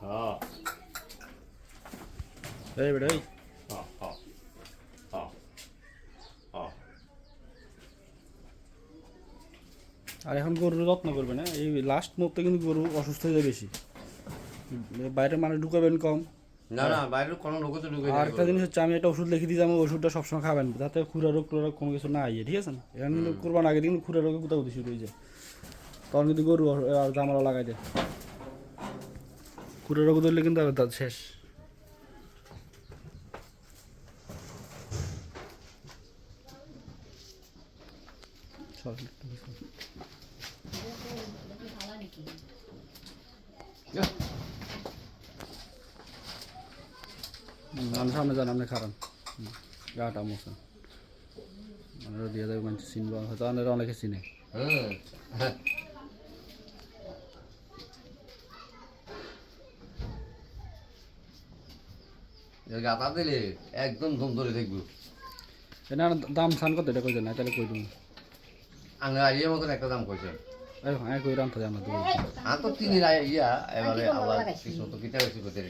হ্যাঁ এই বেটা এই হ্যাঁ হ্যাঁ হ্যাঁ হ্যাঁ আর এখন গরুর যত্ন করবে না, এই লাস্ট মুহূর্তে কিন্তু গরু অসুস্থ হয়ে যায় বেশি, বাইরে মানুষ ঢুকাবেন কম। না না বাইরের কোনো লোক তো ঢুকে আর যায় একটা জিনিস হচ্ছে, আমি একটা ওষুধ লিখে দিই, আমি ওষুধটা সবসময় খাবেন যাতে খুরা রোগ টোরা কোনো কিছু না আইয়ে, ঠিক আছে না? এখন কিন্তু কোরবান আগে কিন্তু খুরা রোগে কোথাও শুরু হয়ে যায়, তখন কিন্তু গরু আর জামালা লাগাই দেয়, খুরা রোগ ধরলে কিন্তু আর তার শেষ। আমি সামনে যান, আপনি খারান গাটা মশা আমরা দিয়ে দেবে মানুষ চিনবো, হয়তো আপনারা অনেকে চিনে। হ্যাঁ গাতা দিলে একদম দম ধরে দেখবো। এটা দাম সান কত এটা কই দেন না, তাহলে কই দেবো আঙ্গা ইয়ে মতন একটা দাম কইছে। হ্যাঁ কই রান্তা জানা তো আর তো তিনি ইয়া এবারে আল্লাহ কিছু তো কিতা হয়েছে কোথায়